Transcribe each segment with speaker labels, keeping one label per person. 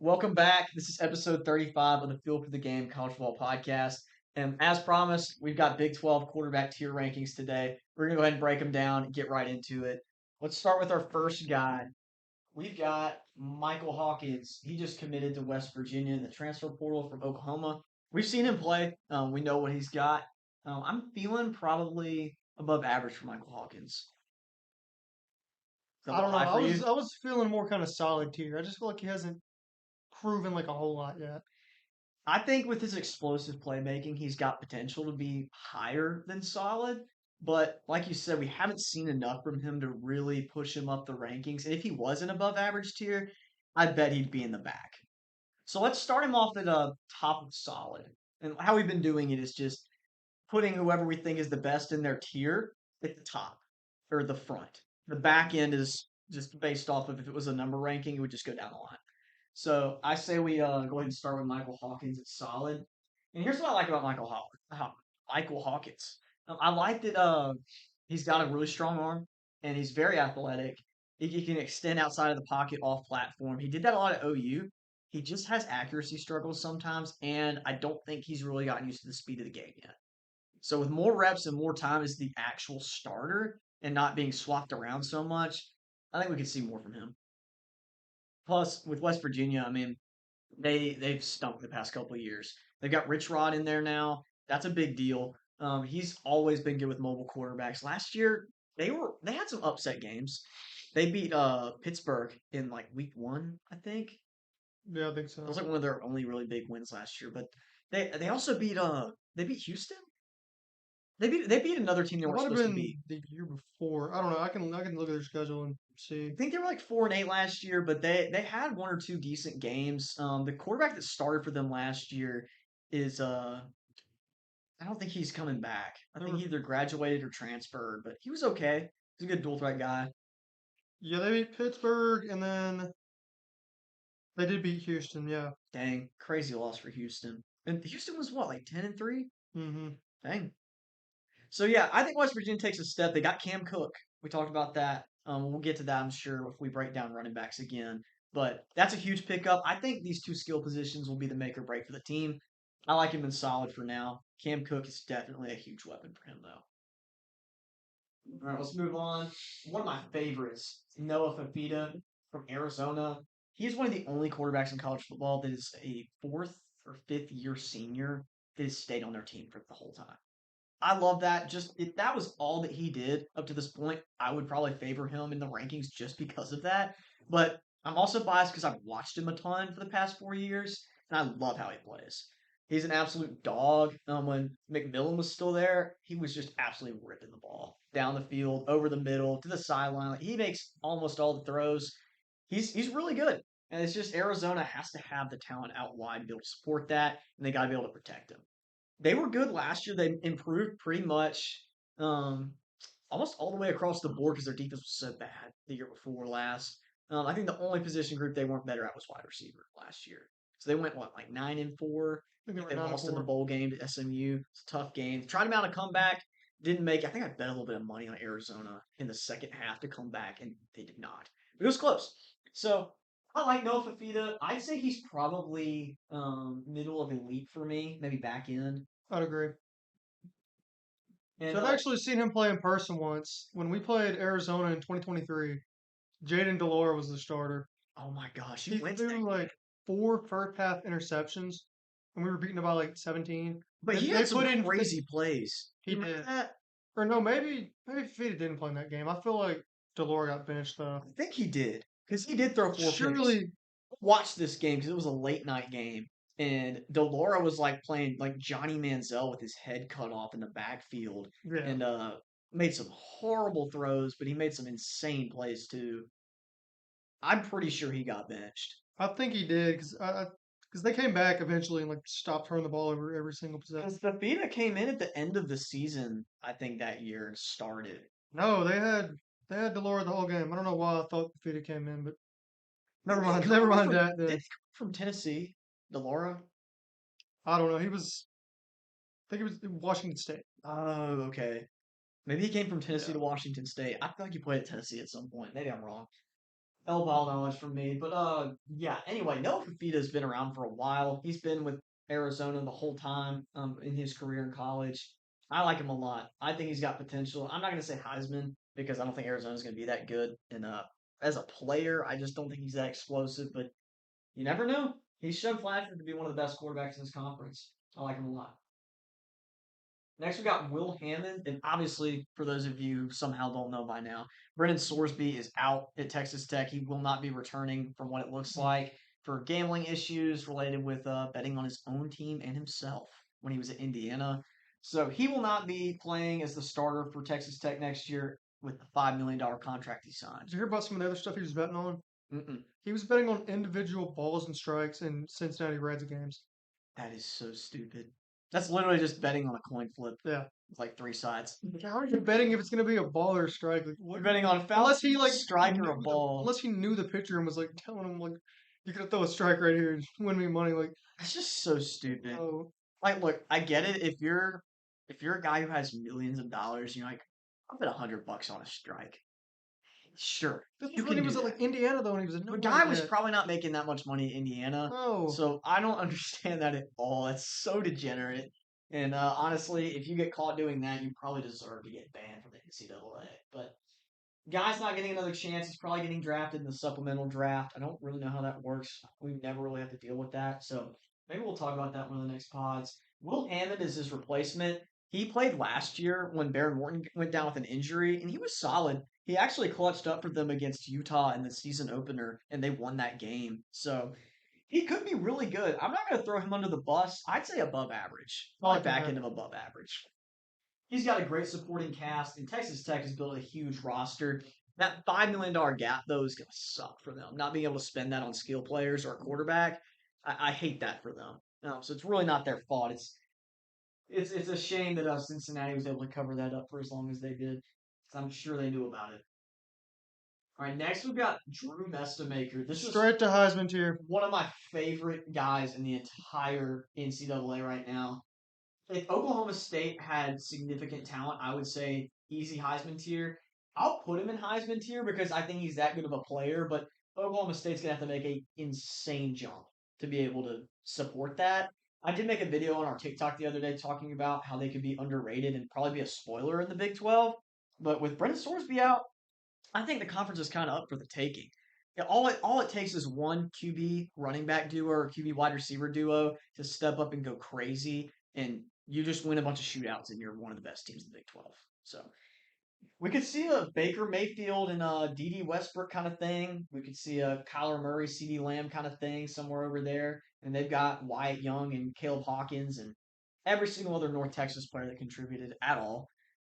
Speaker 1: Welcome back. This is episode 35 of the Feel for the Game College Football Podcast. And as promised, we've got Big 12 quarterback tier rankings today. We're going to go ahead and break them down and get right into it. Let's start with our first guy. We've got Michael Hawkins. He just committed to West Virginia in the transfer portal from Oklahoma. We've seen him play. We know what he's got. I'm feeling probably above average for Michael Hawkins. Is that a
Speaker 2: I don't
Speaker 1: little
Speaker 2: know.
Speaker 1: high
Speaker 2: I
Speaker 1: for
Speaker 2: was
Speaker 1: you?
Speaker 2: I was feeling more kind of solid tier. I just feel like he hasn't proven like a whole lot yet.
Speaker 1: I think with his explosive playmaking, he's got potential to be higher than solid. But like you said, we haven't seen enough from him to really push him up the rankings. And if he was an above average tier, I bet he'd be in the back. So let's start him off at a top of solid. And how we've been doing it is just putting whoever we think is the best in their tier at the top or the front. The back end is just based off of if it was a number ranking, it would just go down the line. So I say we go ahead and start with Michael Hawkins at solid. And here's what I like about Michael Hawkins. I like that he's got a really strong arm and he's very athletic. He can extend outside of the pocket off platform. He did that a lot at OU. He just has accuracy struggles sometimes, and I don't think he's really gotten used to the speed of the game yet. So with more reps and more time as the actual starter and not being swapped around so much, I think we could see more from him. Plus, with West Virginia, I mean, they've stunk the past couple of years. They've got Rich Rod in there now. That's a big deal. He's always been good with mobile quarterbacks. Last year, they had some upset games. They beat Pittsburgh in like week 1, I think.
Speaker 2: Yeah, I think
Speaker 1: It was
Speaker 2: so.
Speaker 1: like one of their only really big wins last year. But they also beat Houston. They beat another team they
Speaker 2: It
Speaker 1: weren't
Speaker 2: might have
Speaker 1: supposed to beat.
Speaker 2: been the year before. I don't know. I can look at their schedule and see.
Speaker 1: I think they were like 4-8 last year, but they had one or two decent games. The quarterback that started for them last year is I don't think he's coming back. I
Speaker 2: They
Speaker 1: think
Speaker 2: were
Speaker 1: he either graduated or transferred, but he was okay. He's a good dual threat guy.
Speaker 2: yeah, they beat Pittsburgh and then they did beat Houston. Yeah.
Speaker 1: Dang, crazy loss for Houston. And Houston was what, like 10-3?
Speaker 2: Mm-hmm.
Speaker 1: Dang. So yeah, I think West Virginia takes a step. They got Cam Cook. We talked about that. We'll get to that, I'm sure, if we break down running backs again. But that's a huge pickup. I think these two skill positions will be the make or break for the team. I like him in solid for now. Cam Cook is definitely a huge weapon for him, though. All right, let's move on. One of my favorites, Noah Fafita from Arizona. He is one of the only quarterbacks in college football that is a fourth or fifth year senior that has stayed on their team for the whole time. I love that. Just if that was all that he did up to this point, I would probably favor him in the rankings just because of that. But I'm also biased because I've watched him a ton for the past 4 years, and I love how he plays. He's an absolute dog. When McMillan was still there, he was just absolutely ripping the ball down the field, over the middle, to the sideline. Like, he makes almost all the throws. He's really good. And it's just Arizona has to have the talent out wide to be able to support that, and they got to be able to protect him. They were good last year. They improved pretty much um, almost all the way across the board because their defense was so bad the year before last. I think the only position group they weren't better at was wide receiver last year. So they went what, like 9-4.
Speaker 2: I think they
Speaker 1: I
Speaker 2: were
Speaker 1: think they
Speaker 2: nine and
Speaker 1: lost in the
Speaker 2: four.
Speaker 1: bowl game to SMU. It's a tough game. Tried to mount a comeback, didn't make it. I think I bet a little bit of money on Arizona in the second half to come back, and they did not. But it was close. So I like Noah Fafita. I'd say he's probably middle of elite for me, maybe back end.
Speaker 2: I'd agree.
Speaker 1: And
Speaker 2: So I've actually seen him play in person once when we played Arizona in 2023. Jaden Delora was the starter.
Speaker 1: oh my gosh, you
Speaker 2: He
Speaker 1: went to that
Speaker 2: threw
Speaker 1: game.
Speaker 2: like four first half interceptions, and we were beaten by like 17.
Speaker 1: But
Speaker 2: They,
Speaker 1: he
Speaker 2: they
Speaker 1: had some
Speaker 2: put in
Speaker 1: crazy plays.
Speaker 2: he
Speaker 1: You remember
Speaker 2: did,
Speaker 1: that?
Speaker 2: or no, maybe Fafita didn't play in that game. I feel like Delora got benched though.
Speaker 1: I think he did. Because he did throw 4 picks.
Speaker 2: Surely,
Speaker 1: Watch this game because it was a late night game. And Delora was like playing like Johnny Manziel with his head cut off in the backfield
Speaker 2: yeah.
Speaker 1: and made some horrible throws, but he made some insane plays too. I'm pretty sure he got benched.
Speaker 2: I think he did because they came back eventually and like stopped turning the ball over every single possession.
Speaker 1: Because Fafita came in at the end of the season, I think, that year and started.
Speaker 2: No, they had Delora the whole game. I don't know why I thought Fafita came in, but never
Speaker 1: Did he
Speaker 2: mind.
Speaker 1: come
Speaker 2: Never
Speaker 1: over
Speaker 2: mind
Speaker 1: from
Speaker 2: that.
Speaker 1: did
Speaker 2: Then
Speaker 1: he come from Tennessee? Delora?
Speaker 2: I don't know. He was. I think it was in Washington State.
Speaker 1: Oh, okay. Maybe he came from Tennessee
Speaker 2: Yeah.
Speaker 1: to Washington State. I feel like he played at Tennessee at some point. Maybe I'm wrong. L-ball knowledge from me. But yeah. Anyway, Noah Fafita's been around for a while. He's been with Arizona the whole time in his career in college. I like him a lot. I think he's got potential. I'm not going to say Heisman because I don't think Arizona's going to be that good. And as a player, I just don't think he's that explosive. But you never know. He's shown flashes to be one of the best quarterbacks in this conference. I like him a lot. Next, we got Will Hammond, and obviously, for those of you who somehow don't know by now, Brennan Sorsby is out at Texas Tech. He will not be returning, from what it looks like, for gambling issues related with betting on his own team and himself when he was at Indiana. So he will not be playing as the starter for Texas Tech next year with the $5 million contract he signed.
Speaker 2: Did you hear about some of the other stuff he was betting on?
Speaker 1: Mm-mm.
Speaker 2: He was betting on individual balls and strikes in Cincinnati Reds games.
Speaker 1: That is so stupid. That's literally just betting on a coin flip.
Speaker 2: Yeah.
Speaker 1: It's like three sides.
Speaker 2: How are you betting if it's going to be a ball or a strike? Like,
Speaker 1: You're betting on a foul,
Speaker 2: unless he like
Speaker 1: strike, or a ball.
Speaker 2: unless he knew the pitcher and was like telling him like, "You're gonna throw a strike right here and win me money." Like,
Speaker 1: That's just so stupid.
Speaker 2: oh,
Speaker 1: Like, look, I get it. If you're a guy who has millions of dollars, you're like, I'll bet $100 on a strike. Sure,
Speaker 2: this
Speaker 1: you
Speaker 2: was when
Speaker 1: can
Speaker 2: he was
Speaker 1: do
Speaker 2: at
Speaker 1: that.
Speaker 2: like Indiana though, and he was
Speaker 1: The
Speaker 2: nowhere
Speaker 1: guy was
Speaker 2: yet.
Speaker 1: probably not making that much money in Indiana,
Speaker 2: No,
Speaker 1: so I don't understand that at all. It's so degenerate. And honestly, if you get caught doing that, you probably deserve to get banned from the NCAA. But guy's not getting another chance. He's probably getting drafted in the supplemental draft. I don't really know how that works. We never really have to deal with that. So maybe we'll talk about that in one of the next pods. Will Hammond is his replacement. He played last year when Baron Morton went down with an injury, and he was solid. He actually clutched up for them against Utah in the season opener, and they won that game. So he could be really good. I'm not going to throw him under the bus. I'd say above average.
Speaker 2: I
Speaker 1: Probably
Speaker 2: like
Speaker 1: back
Speaker 2: that.
Speaker 1: end of above average. He's got a great supporting cast, and Texas Tech has built a huge roster. That $5 million gap, though, is going to suck for them. Not being able to spend that on skill players or a quarterback, I hate that for them. So it's really not their fault. It's a shame that Cincinnati was able to cover that up for as long as they did. So I'm sure they knew about it. All right, next we've got Drew Mestamaker. This is
Speaker 2: straight to Heisman tier.
Speaker 1: one of my favorite guys in the entire NCAA right now. If Oklahoma State had significant talent, I would say easy Heisman tier. I'll put him in Heisman tier because I think he's that good of a player, but Oklahoma State's gonna have to make a insane jump to be able to support that. I did make a video on our TikTok the other day talking about how they could be underrated and probably be a spoiler in the Big 12. But with Brendan Sorsby out, I think the conference is kind of up for the taking. Yeah, all it takes is one QB running back duo or QB wide receiver duo to step up and go crazy, and you just win a bunch of shootouts, and you're one of the best teams in the Big 12. So we could see a Baker Mayfield and a D.D. Westbrook kind of thing. We could see a Kyler Murray, C.D. Lamb kind of thing somewhere over there. And they've got Wyatt Young and Caleb Hawkins and every single other North Texas player that contributed at all.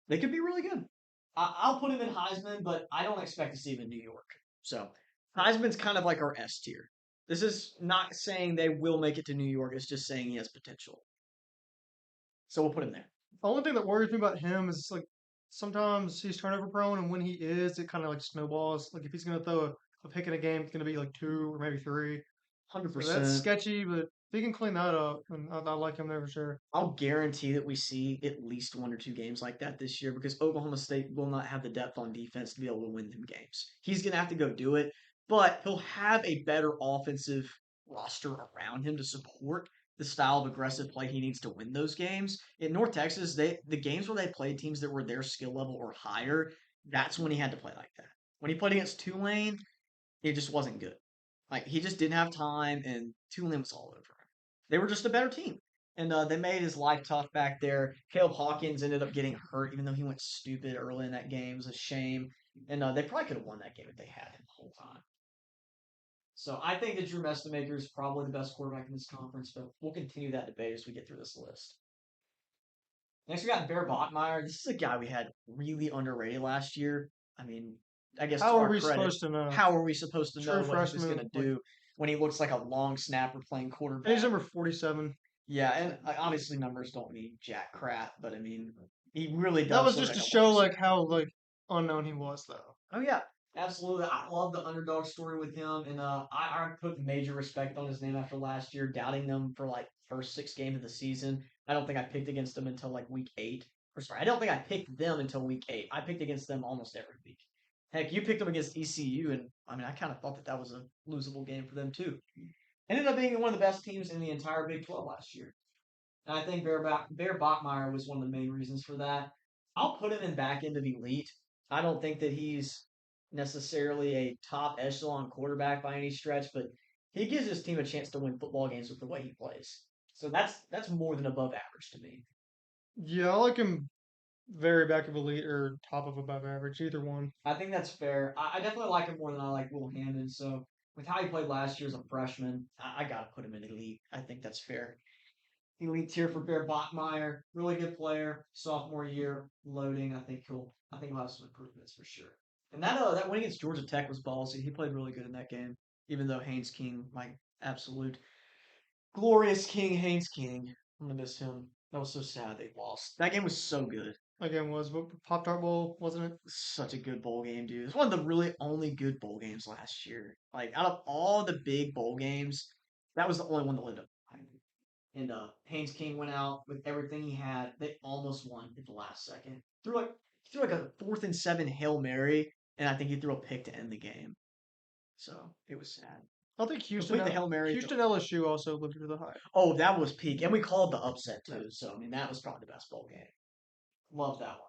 Speaker 1: They could be really good. I'll put him in Heisman, but I don't expect to see him in New York. So Heisman's kind of like our S tier. This is not saying they will make it to New York. It's just saying he has potential. So we'll put him there.
Speaker 2: The only thing that worries me about him is like sometimes he's turnover prone, and when he is, it kind of like snowballs. Like if he's gonna throw a pick in a game, it's gonna be like two or maybe three. So that's
Speaker 1: 100%.
Speaker 2: sketchy, but if he can clean that up, and I like him there for sure.
Speaker 1: I'll guarantee that we see at least one or two games like that this year because Oklahoma State will not have the depth on defense to be able to win them games. He's going to have to go do it, but he'll have a better offensive roster around him to support the style of aggressive play he needs to win those games. In North Texas, the games where they played teams that were their skill level or higher, that's when he had to play like that. When he played against Tulane, it just wasn't good. Like he just didn't have time, and Tulane was all over him. They were just a better team, and they made his life tough back there. Caleb Hawkins ended up getting hurt, even though he went stupid early in that game. It was a shame, and they probably could have won that game if they had him the whole time. So I think that Drew Mestamaker is probably the best quarterback in this conference, but we'll continue that debate as we get through this list. Next, we got Bear Bachmeyer. This is a guy we had really underrated last year. I mean, I guess to
Speaker 2: How are
Speaker 1: our
Speaker 2: we
Speaker 1: credit,
Speaker 2: supposed to know?
Speaker 1: how are we supposed to know
Speaker 2: True
Speaker 1: what he was going
Speaker 2: freshman,
Speaker 1: to
Speaker 2: like,
Speaker 1: do when he looks like a long snapper playing
Speaker 2: and
Speaker 1: quarterback?
Speaker 2: he's number 47.
Speaker 1: Yeah, and obviously numbers don't mean jack crap, but I mean, he really
Speaker 2: That
Speaker 1: does
Speaker 2: was
Speaker 1: look
Speaker 2: just
Speaker 1: like
Speaker 2: to
Speaker 1: a
Speaker 2: show
Speaker 1: long
Speaker 2: like
Speaker 1: snapper.
Speaker 2: how like unknown he was though.
Speaker 1: Oh yeah, absolutely. I love the underdog story with him, and I put major respect on his name after last year, doubting them for like first 6 games of the season. I don't think I picked against them until like week 8. Or sorry, I don't think I picked them until week 8. I picked against them almost every week. Heck, you picked them against ECU, and I mean, I kind of thought that was a losable game for them too. Ended up being one of the best teams in the entire Big 12 last year. And I think Bear Bachmeyer was one of the main reasons for that. I'll put him in back end of elite. I don't think that he's necessarily a top echelon quarterback by any stretch, but he gives his team a chance to win football games with the way he plays. So that's more than above average to me.
Speaker 2: Yeah, I like him very back of elite or top of above average, either one.
Speaker 1: I think that's fair. I definitely like him more than I like Will Hamden. So with how he played last year as a freshman, I gotta put him in elite. I think that's fair. Elite tier for Bear Bachmeyer, really good player. Sophomore year, loading. I think he'll have some improvements for sure. And that win against Georgia Tech was ballsy. He played really good in that game, even though Haynes King, my absolute glorious King, Haynes King. I'm gonna miss him. That was so sad they lost. That game was so good.
Speaker 2: Again, was Pop Tart Bowl, wasn't it?
Speaker 1: Such a good bowl game, dude. It's one of the really only good bowl games last year. Like out of all the big bowl games, that was the only one that lived up. And Haynes King went out with everything he had. They almost won at the last second. Threw like a 4th and 7 Hail Mary, and I think he threw a pick to end the game. So it was sad.
Speaker 2: I think Houston,
Speaker 1: Complete the Hail Mary.
Speaker 2: Houston LSU also lived to the hype.
Speaker 1: Oh, that was peak, and we called the upset too. So I mean, that was probably the best bowl game. Love that one.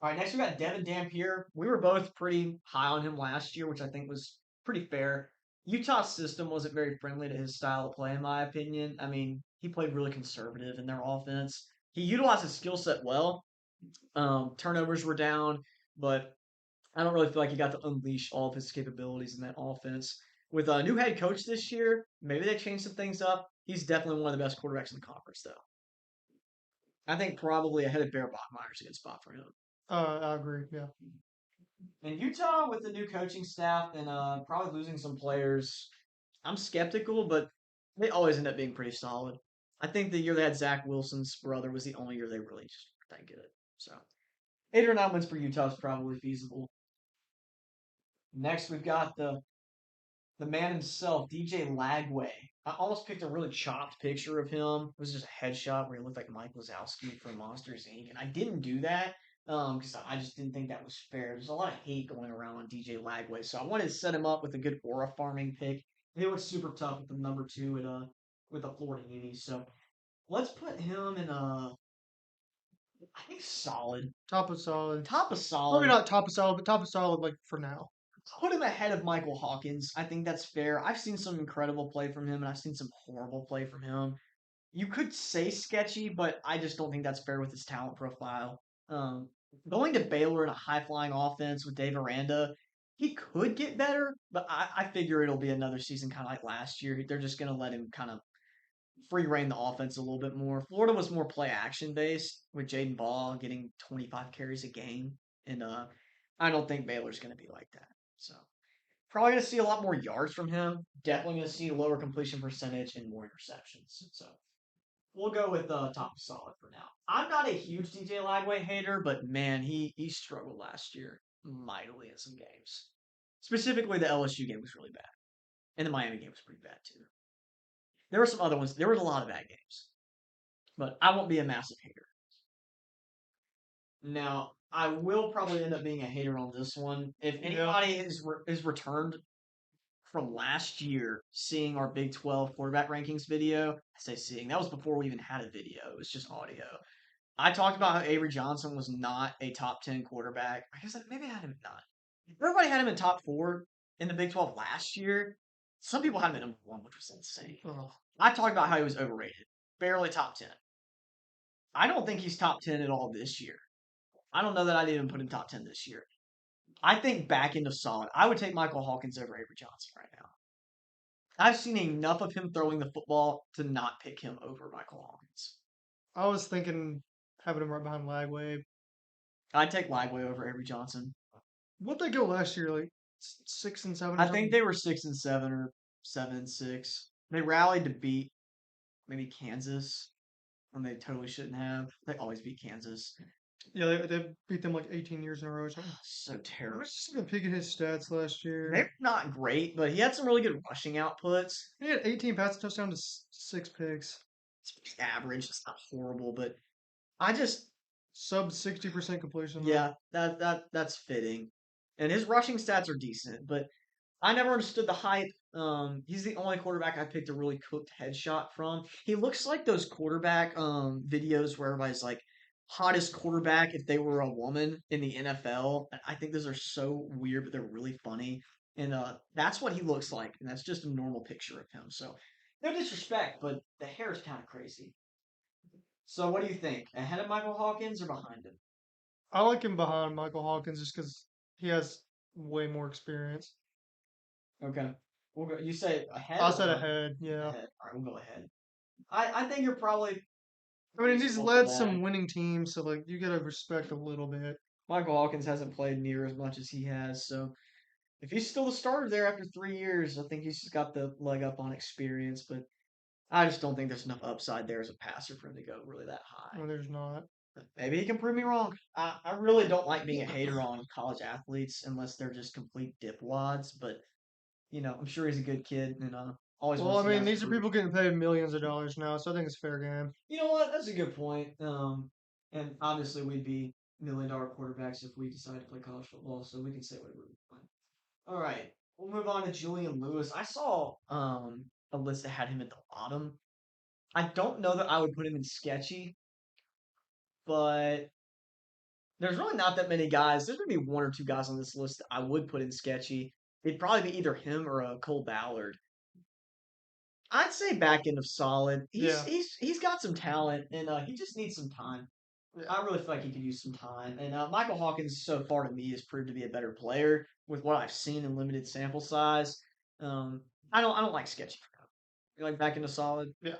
Speaker 1: All right, next we got Devin Dampier. We were both pretty high on him last year, which I think was pretty fair. Utah's system wasn't very friendly to his style of play, in my opinion. I mean, he played really conservative in their offense. He utilized his skill set well. Turnovers were down, but I don't really feel like he got to unleash all of his capabilities in that offense. With a new head coach this year, maybe they changed some things up. He's definitely one of the best quarterbacks in the conference, though. I think probably ahead of Bear Bachmeier's a good spot for him.
Speaker 2: I agree. Yeah.
Speaker 1: And Utah with the new coaching staff and probably losing some players, I'm skeptical, but they always end up being pretty solid. I think the year they had Zach Wilson's brother was the only year they really just didn't get it. So 8 or 9 wins for Utah is probably feasible. Next, we've got the man himself, DJ Lagway. I almost picked a really chopped picture of him. It was just a headshot where he looked like Mike Wazowski from Monsters Inc. And I didn't do that because I just didn't think that was fair. There's a lot of hate going around on DJ Lagway, so I wanted to set him up with a good aura farming pick. He was super tough with the number 2 at with the Florida Unis. So let's put him in I think solid,
Speaker 2: Top of solid.
Speaker 1: top of solid.
Speaker 2: Probably not top of solid, but top of solid like for now.
Speaker 1: Put him ahead of Michael Hawkins. I think that's fair. I've seen some incredible play from him, and I've seen some horrible play from him. You could say sketchy, but I just don't think that's fair with his talent profile. Um, Going to Baylor in a high flying offense with Dave Aranda, he could get better, but I figure it'll be another season kind of like last year. They're just going to let him kind of free reign the offense a little bit more. Florida was more play action based with Jaden Ball getting 25 carries a game, and I don't think Baylor's going to be like that. So probably going to see a lot more yards from him. Definitely going to see lower completion percentage and more interceptions. So we'll go with top solid for now. I'm not a huge DJ Lagway hater, but man, he struggled last year mightily in some games. Specifically, the LSU game was really bad, and the Miami game was pretty bad too. There were some other ones. There was a lot of bad games, but I won't be a massive hater. Now, I will probably end up being a hater on this one. If anybody is returned from last year seeing our Big 12 quarterback rankings video, I say seeing, that was before we even had a video. It was just audio. I talked about how Avery Johnson was not a top 10 quarterback. I guess maybe I had him at 9. Everybody had him in top 4 in the Big 12 last year. Some people had him at number 1, which was insane.
Speaker 2: Oh.
Speaker 1: I talked about how he was overrated. Barely top 10. I don't think he's top 10 at all this year. I don't know that I'd even put him top 10 this year. I think back into solid. I would take Michael Hawkins over Avery Johnson right now. I've seen enough of him throwing the football to not pick him over Michael Hawkins.
Speaker 2: I was thinking having him right behind Lagway.
Speaker 1: I'd take Lagway over Avery Johnson.
Speaker 2: What'd they go last year? Like 6 and 7?
Speaker 1: I think they were 6 and 7 or 7 and 6. They rallied to beat maybe Kansas when they totally shouldn't have. They always beat Kansas.
Speaker 2: Yeah, they beat them like 18 years in a row or something.
Speaker 1: So
Speaker 2: I
Speaker 1: terrible.
Speaker 2: was just gonna peek at his stats last year.
Speaker 1: They're not great, but he had some really good rushing outputs.
Speaker 2: He had 18 passing touchdowns to 6 picks.
Speaker 1: It's average. It's not horrible, but I just
Speaker 2: Sub 60% completion.
Speaker 1: yeah, that's fitting. and his rushing stats are decent, but I never understood the hype. He's the only quarterback I picked a really cooked headshot from. He looks like those quarterback videos where everybody's like hottest quarterback if they were a woman in the NFL. I think those are so weird, but they're really funny. And that's what he looks like, and that's just a normal picture of him. So no disrespect, but the hair is kind of crazy. So what do you think? Ahead of Michael Hawkins or behind him?
Speaker 2: I like him behind Michael Hawkins just because he has way more experience.
Speaker 1: Okay. We'll go. You say ahead
Speaker 2: I
Speaker 1: or
Speaker 2: said
Speaker 1: behind?
Speaker 2: ahead, yeah.
Speaker 1: Ahead. All right, we'll go ahead. I think you're probably
Speaker 2: I mean, he's
Speaker 1: reasonable for
Speaker 2: led
Speaker 1: that.
Speaker 2: some winning teams, so like you gotta respect a little bit.
Speaker 1: Michael Hawkins hasn't played near as much as he has, so if he's still the starter there after 3 years, I think he's just got the leg up on experience. But I just don't think there's enough upside there as a passer for him to go really that high.
Speaker 2: No, there's not.
Speaker 1: Maybe he can prove me wrong. I really don't like being a hater on college athletes unless they're just complete dipwads. But I'm sure he's a good kid and always want
Speaker 2: Well,
Speaker 1: to
Speaker 2: I
Speaker 1: see
Speaker 2: mean,
Speaker 1: guys
Speaker 2: these are
Speaker 1: improve.
Speaker 2: people getting paid millions of dollars now, so I think it's fair game.
Speaker 1: You know what? That's a good point. And obviously we'd be $1 million quarterbacks if we decided to play college football, so we can say whatever we want. All right, we'll move on to Julian Lewis. I saw a list that had him at the bottom. I don't know that I would put him in sketchy, but there's really not that many guys. There's gonna be one or two guys on this list that I would put in sketchy. It'd probably be either him or Cole Ballard. I'd say back end of solid. He's
Speaker 2: Yeah,
Speaker 1: he's he's got some talent, and he just needs some time. I really feel like he could use some time. And Michael Hawkins, so far to me, has proved to be a better player with what I've seen in limited sample size. Um, I don't like sketchy for him. You like back into solid?
Speaker 2: yeah.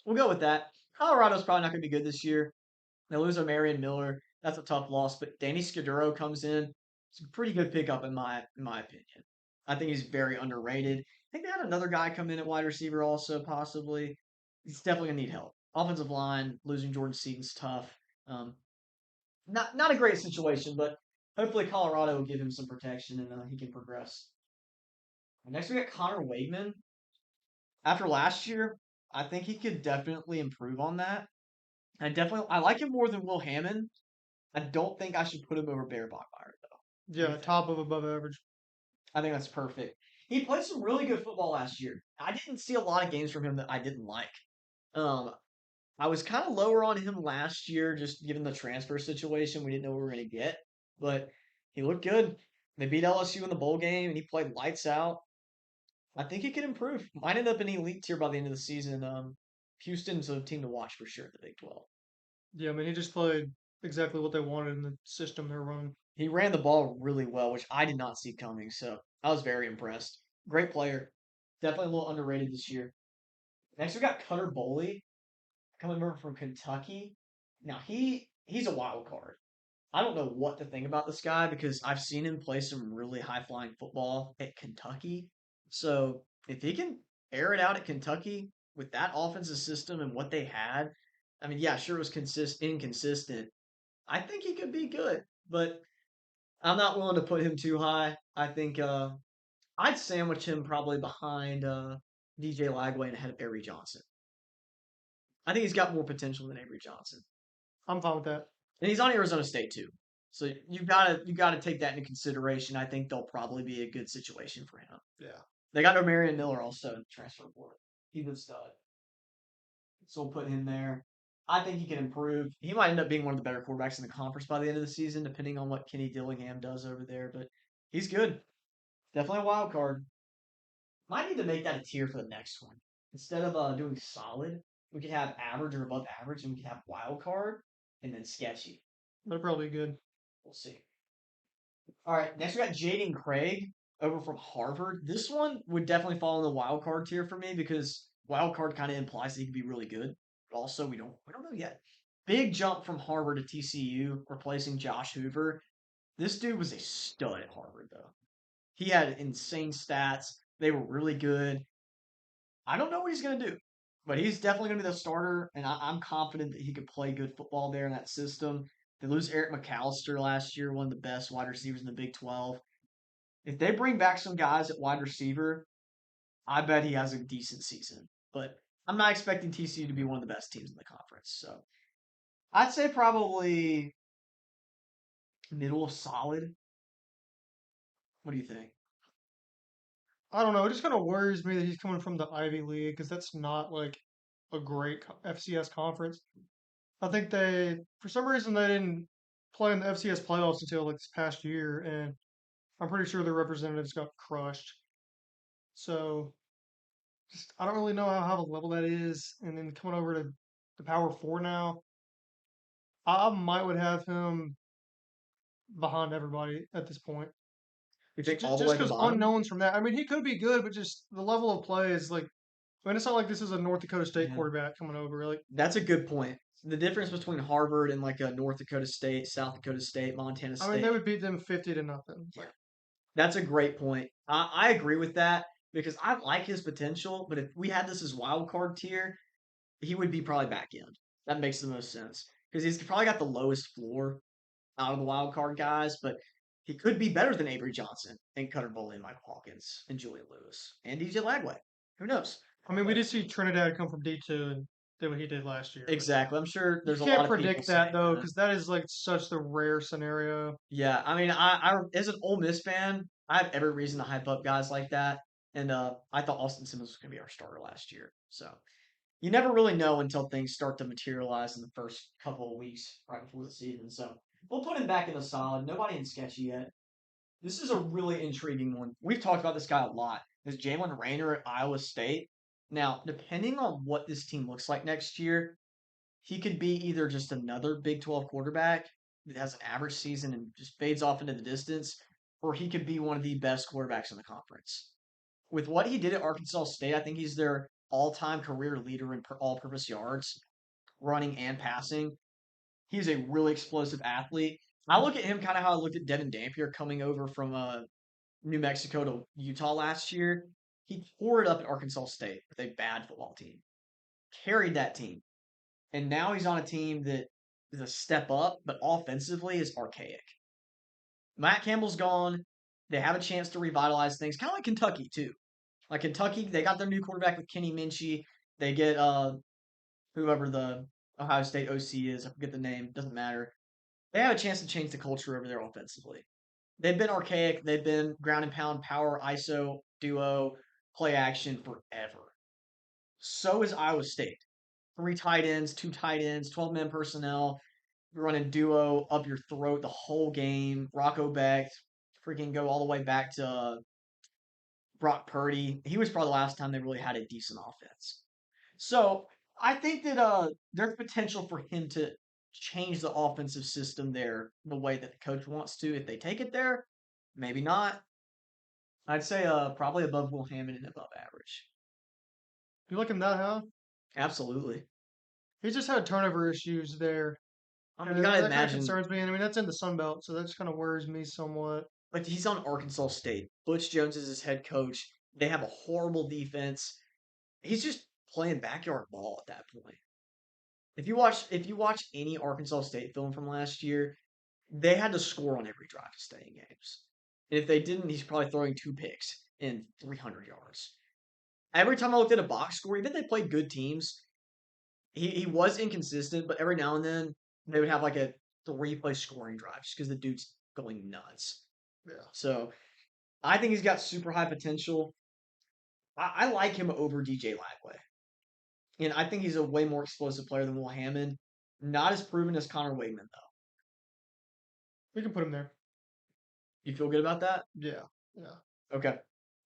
Speaker 1: We'll go with that. Colorado's probably not going to be good this year. They lose Marion Miller. That's a tough loss. But Danny Scudero comes in. It's a pretty good pickup in my opinion. I think he's very underrated. I think they had another guy come in at wide receiver also possibly. He's definitely gonna need help. Offensive line losing Jordan Seaton's tough. Um, not a great situation, but hopefully Colorado will give him some protection and he can progress. Next we got Connor Wakeman. After last year, I think he could definitely improve on that. I like him more than Will Hammond. I don't think I should put him over Bear Bachmeyer though. What do you
Speaker 2: Yeah,
Speaker 1: think?
Speaker 2: top of above average.
Speaker 1: I think that's perfect. He played some really good football last year. I didn't see a lot of games from him that I didn't like. Um, I was kind of lower on him last year, just given the transfer situation. We didn't know what we were going to get, but he looked good. They beat LSU in the bowl game, and he played lights out. I think he could improve. Might end up in elite tier by the end of the season. Houston's a team to watch for sure. The Big 12.
Speaker 2: Yeah, I mean, he just played exactly what they wanted in the system they're running.
Speaker 1: He ran the ball really well, which I did not see coming. So I was very impressed. Great player. Definitely a little underrated this year. Next, we got Cutter Boley coming over from Kentucky. Now he's a wild card. I don't know what to think about this guy because I've seen him play some really high flying football at Kentucky. So if he can air it out at Kentucky with that offensive system and what they had, I mean, yeah, sure it was inconsistent. I think he could be good, but I'm not willing to put him too high. I think I'd sandwich him probably behind DJ Lagway and ahead of Avery Johnson. I think he's got more potential than Avery Johnson.
Speaker 2: I'm fine with that.
Speaker 1: And he's on Arizona State too. So you gotta take that into consideration. I think they'll probably be a good situation for him.
Speaker 2: Yeah.
Speaker 1: They got Marion Miller also in the transfer portal. He's a stud. So we'll put him there. I think he can improve. He might end up being one of the better quarterbacks in the conference by the end of the season, depending on what Kenny Dillingham does over there. But he's good. Definitely a wild card. Might need to make that a tier for the next one. Instead of doing solid, we could have average or above average, and we could have wild card and then sketchy.
Speaker 2: They're probably good.
Speaker 1: We'll see. All right, next we got Jaden Craig over from Harvard. This one would definitely fall in the wild card tier for me because wild card kind of implies that he could be really good, but also we don't know yet. Big jump from Harvard to TCU, replacing Josh Hoover. This dude was a stud at Harvard though. He had insane stats. They were really good. I don't know what he's going to do, but he's definitely going to be the starter, and I'm confident that he could play good football there in that system. They lose Eric McAllister last year, one of the best wide receivers in the Big 12. If they bring back some guys at wide receiver, I bet he has a decent season. But I'm not expecting TCU to be one of the best teams in the conference. So I'd say probably middle of solid. What do you think?
Speaker 2: I don't know. It just kind of worries me that he's coming from the Ivy League because that's not like a great FCS conference. I think for some reason, they didn't play in the FCS playoffs until like this past year, and I'm pretty sure their representatives got crushed. So just I don't really know how high of a level that is. And then coming over to the Power Four now, I might would have him behind everybody at this point.
Speaker 1: You think all the way
Speaker 2: Just
Speaker 1: at the
Speaker 2: because
Speaker 1: bottom?
Speaker 2: unknowns from that. I mean, he could be good, but just the level of play is like. I mean, it's not like this is a North Dakota State
Speaker 1: Yeah.
Speaker 2: quarterback coming over. Like,
Speaker 1: That's a good point. The difference between Harvard and like a North Dakota State, South Dakota State, Montana
Speaker 2: I mean, they
Speaker 1: State.
Speaker 2: would beat them 50-0.
Speaker 1: Yeah, that's a great point. I agree with that because I like his potential, but if we had this as wild card tier, he would be probably back end. That makes the most sense because he's probably got the lowest floor out of the wild card guys, but he could be better than Avery Johnson and Cutter Boley and Mike Hawkins and Julian Lewis and DJ Lagway. Who knows?
Speaker 2: I mean, we
Speaker 1: But
Speaker 2: did see Trinidad come from D2 and did what he did last year, but
Speaker 1: exactly. I'm sure
Speaker 2: you
Speaker 1: there's a lot
Speaker 2: can't
Speaker 1: of people
Speaker 2: predict that
Speaker 1: saying
Speaker 2: though,
Speaker 1: that.
Speaker 2: because that is like such the rare scenario.
Speaker 1: Yeah, I mean, I as an Ole Miss fan, I have every reason to hype up guys like that. And I thought Austin Simmons was going to be our starter last year. So you never really know until things start to materialize in the first couple of weeks right before the season. So we'll put him back in the solid. Nobody in sketchy yet. This is a really intriguing one. We've talked about this guy a lot. This Jalen Raynor at Iowa State. Now, depending on what this team looks like next year, he could be either just another Big 12 quarterback that has an average season and just fades off into the distance, or he could be one of the best quarterbacks in the conference. With what he did at Arkansas State, I think he's their all-time career leader in all-purpose yards, running and passing. He's a really explosive athlete. I look at him kind of how I looked at Devin Dampier coming over from New Mexico to Utah last year. He tore it up at Arkansas State with a bad football team, carried that team, and now he's on a team that is a step up, but offensively is archaic. Matt Campbell's gone. They have a chance to revitalize things, kind of like Kentucky too. Like Kentucky, they got their new quarterback with Kenny Minchie. They get whoever the Ohio State OC is. I forget the name. Doesn't matter. They have a chance to change the culture over there offensively. They've been archaic. They've been ground and pound, power, ISO, duo, play action forever. So is Iowa State. Three tight ends, two tight ends, 12-man personnel, running duo up your throat the whole game. Rocco Becht, freaking go all the way back to Brock Purdy. He was probably the last time they really had a decent offense. So I think that there's potential for him to change the offensive system there the way that the coach wants to. If they take it there, maybe not. I'd say probably above Will Hammond and above average.
Speaker 2: You looking that high?
Speaker 1: Absolutely.
Speaker 2: He just had turnover issues there,
Speaker 1: I mean,
Speaker 2: and
Speaker 1: you gotta
Speaker 2: that kind of
Speaker 1: imagine,
Speaker 2: concerns me. And I mean, that's in the Sun Belt, so that just kind of worries me somewhat.
Speaker 1: like he's on Arkansas State. Butch Jones is his head coach. They have a horrible defense. He's just playing backyard ball at that point. If you watch any Arkansas State film from last year, they had to score on every drive to stay in games. And if they didn't, he's probably throwing two picks in 300 yards. Every time I looked at a box score, even if they played good teams, he was inconsistent, but every now and then they would have like a three-play scoring drive just because the dude's going nuts.
Speaker 2: Yeah.
Speaker 1: So I think he's got super high potential. I like him over DJ Lagway. And I think he's a way more explosive player than Will Hammond. Not as proven as Connor Wegman, though.
Speaker 2: We can put him there.
Speaker 1: You feel good about that?
Speaker 2: Yeah, yeah.
Speaker 1: Okay.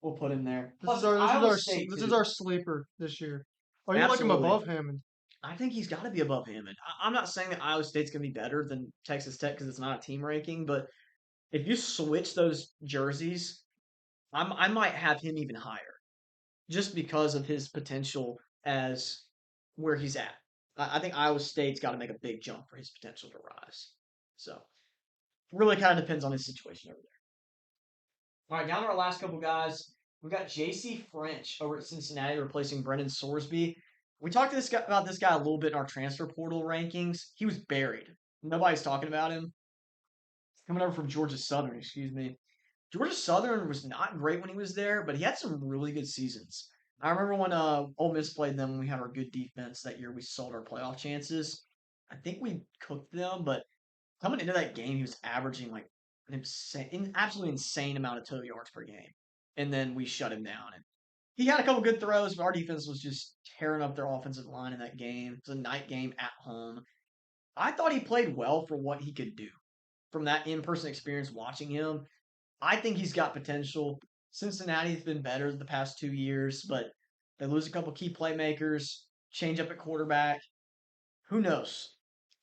Speaker 1: We'll put him there.
Speaker 2: This
Speaker 1: Plus,
Speaker 2: is our this is
Speaker 1: Iowa
Speaker 2: our
Speaker 1: State,
Speaker 2: this is
Speaker 1: too.
Speaker 2: our sleeper this year. Oh, you like him
Speaker 1: Absolutely.
Speaker 2: above him?
Speaker 1: I think he's got to be above Hammond. I'm not saying that Iowa State's going to be better than Texas Tech because it's not a team ranking, but if you switch those jerseys, I might have him even higher just because of his potential as where he's at. I think Iowa State's got to make a big jump for his potential to rise. So, really kind of depends on his situation over there. All right, down to our last couple guys. We got J.C. French over at Cincinnati replacing Brendan Sorsby. We talked to about this guy a little bit in our transfer portal rankings. He was buried. Nobody's talking about him. Coming over from Georgia Southern, excuse me. Georgia Southern was not great when he was there, but he had some really good seasons. I remember when Ole Miss played them when we had our good defense that year. We sold our playoff chances. I think we cooked them, but coming into that game, he was averaging like absolutely insane amount of total yards per game, and then we shut him down. And he had a couple good throws, but our defense was just tearing up their offensive line in that game. It was a night game at home. I thought he played well for what he could do. From that in-person experience watching him, I think he's got potential. Cincinnati's been better the past 2 years, but they lose a couple key playmakers, change up at quarterback. Who knows?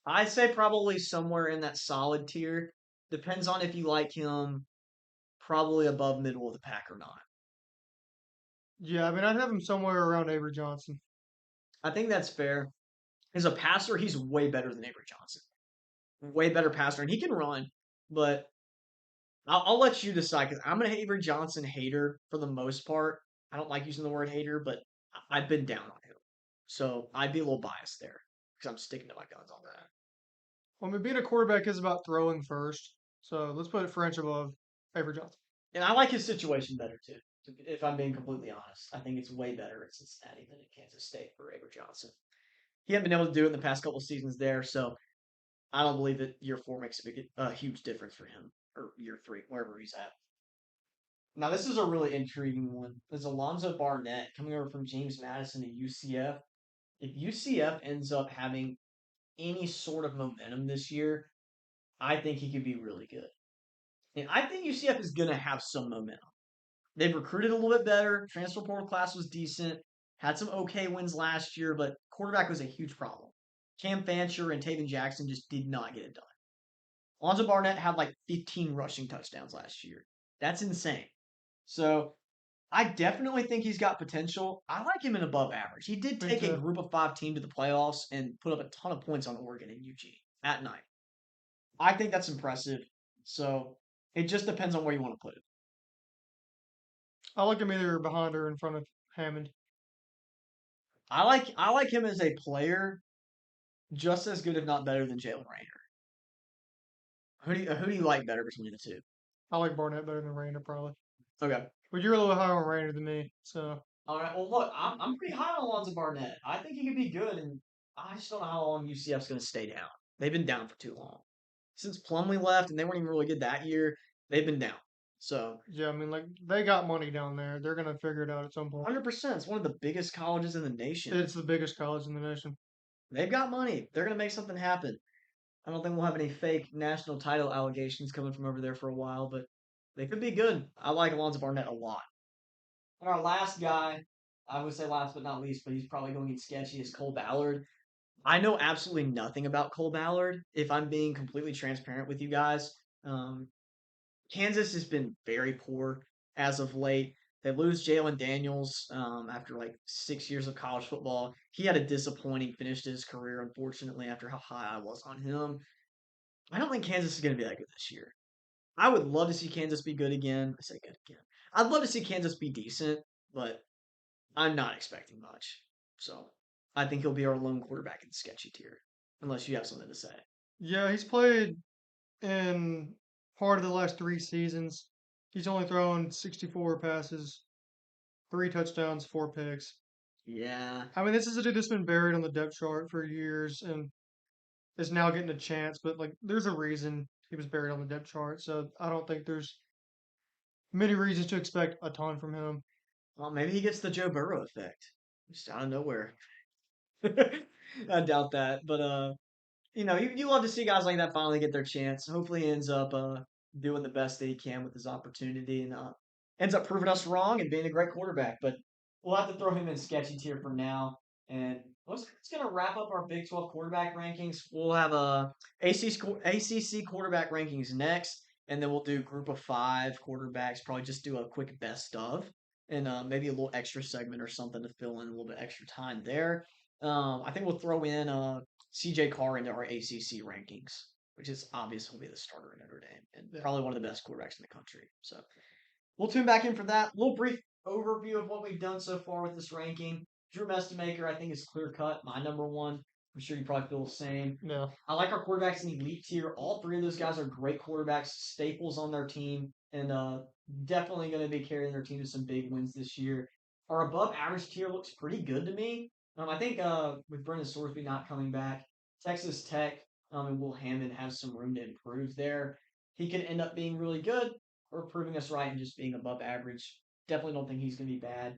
Speaker 1: I say probably somewhere in that solid tier. Depends on if you like him, probably above middle of the pack or not.
Speaker 2: Yeah, I mean, I'd have him somewhere around Avery Johnson.
Speaker 1: I think that's fair. As a passer, he's way better than Avery Johnson. Way better passer, and he can run. But I'll let you decide because I'm an Avery Johnson hater for the most part. I don't like using the word hater, but I've been down on him, so I'd be a little biased there because I'm sticking to my guns on that.
Speaker 2: Well, I mean, being a quarterback is about throwing first. So let's put French above Avery Johnson.
Speaker 1: And I like his situation better too. If I'm being completely honest, I think it's way better at Cincinnati than at Kansas State for Avery Johnson. He hasn't been able to do it in the past couple of seasons there, so I don't believe that year four makes a huge difference for him, or year three, wherever he's at. Now, this is a really intriguing one. There's Alonzo Barnett coming over from James Madison to UCF. If UCF ends up having any sort of momentum this year, I think he could be really good. And I think UCF is going to have some momentum. They've recruited a little bit better. Transfer portal class was decent. Had some okay wins last year, but quarterback was a huge problem. Cam Fancher and Taven Jackson just did not get it done. Alonzo Barnett had like 15 rushing touchdowns last year. That's insane. So I definitely think he's got potential. I like him in above average. He did
Speaker 2: Me
Speaker 1: take a
Speaker 2: too.
Speaker 1: group of five team to the playoffs and put up a ton of points on Oregon and Eugene at night. I think that's impressive. So it just depends on where you want to put it.
Speaker 2: I like him either behind or in front of Hammond.
Speaker 1: I like him as a player just as good, if not better, than Jalen Raynor. Who do you like better between the two?
Speaker 2: I like Barnett better than Rayner, probably.
Speaker 1: Okay.
Speaker 2: But you're a little higher on Rayner than me. So,
Speaker 1: All right. Well, look, I'm pretty high on Alonzo Barnett. I think he could be good, and I just don't know how long UCF's going to stay down. They've been down for too long. Since Plumlee left, and they weren't even really good that year, they've been down. So,
Speaker 2: yeah, I mean, like, they got money down there. They're going to figure it out at some point.
Speaker 1: 100%, it's one of the biggest colleges in the nation.
Speaker 2: It's the biggest college in the nation.
Speaker 1: They've got money. They're going to make something happen. I don't think we'll have any fake national title allegations coming from over there for a while, but they could be good. I like Alonzo Barnett a lot. And our last guy, I would say last but not least, but he's probably going to get sketchy, is Cole Ballard. I know absolutely nothing about Cole Ballard, if I'm being completely transparent with you guys. Um, Kansas has been very poor as of late. They lose Jalen Daniels after like 6 years of college football. He had a disappointing finish to his career, unfortunately, after how high I was on him. I don't think Kansas is going to be that good this year. I would love to see Kansas be good again. I say good again. I'd love to see Kansas be decent, but I'm not expecting much. So I think he'll be our lone quarterback in the sketchy tier, unless you have something to say.
Speaker 2: Yeah, he's played in part of the last 3 seasons. He's only thrown 64 passes, 3 touchdowns, 4 picks.
Speaker 1: Yeah.
Speaker 2: I mean, this is a dude that's been buried on the depth chart for years and is now getting a chance, but like, there's a reason he was buried on the depth chart. So I don't think there's many reasons to expect a ton from him.
Speaker 1: Well, maybe he gets the Joe Burrow effect, just out of nowhere. I doubt that, but you love to see guys like that finally get their chance. Hopefully, he ends up doing the best that he can with his opportunity and ends up proving us wrong and being a great quarterback. But we'll have to throw him in sketchy tier for now. And it's going to wrap up our Big 12 quarterback rankings. We'll have ACC quarterback rankings next, and then we'll do group of five quarterbacks. Probably just do a quick best of, and maybe a little extra segment or something to fill in a little bit extra time there. I think we'll throw in CJ Carr into our ACC rankings, which is obvious will be the starter in Notre Dame and
Speaker 2: Yeah.
Speaker 1: probably one of the best quarterbacks in the country. So we'll tune back in for that. A little brief overview of what we've done so far with this ranking. Drew Mestamaker, I think, is clear cut. My number one. I'm sure you probably feel the same.
Speaker 2: Yeah.
Speaker 1: I like our quarterbacks in the elite tier. All three of those guys are great quarterbacks, staples on their team, and definitely going to be carrying their team to some big wins this year. Our above average tier looks pretty good to me. I think with Brendan Sorsby not coming back, Texas Tech and Will Hammond have some room to improve there. He could end up being really good or proving us right and just being above average. Definitely don't think he's going to be bad.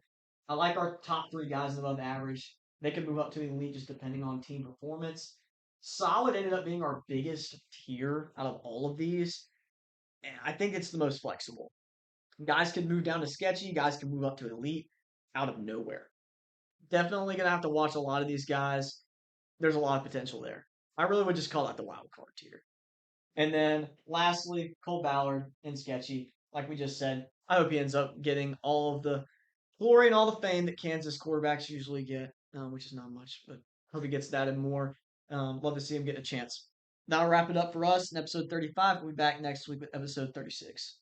Speaker 1: I like our top three guys above average. They could move up to the elite just depending on team performance. Solid ended up being our biggest tier out of all of these. And I think it's the most flexible. Guys can move down to sketchy, guys can move up to elite out of nowhere. Definitely going to have to watch a lot of these guys. There's a lot of potential there. I really would just call that the wild card tier. And then lastly, Cole Ballard and Sketchy. Like we just said, I hope he ends up getting all of the glory and all the fame that Kansas quarterbacks usually get, which is not much, but hope he gets that and more. Love to see him get a chance. That'll wrap it up for us in episode 35. We'll be back next week with episode 36.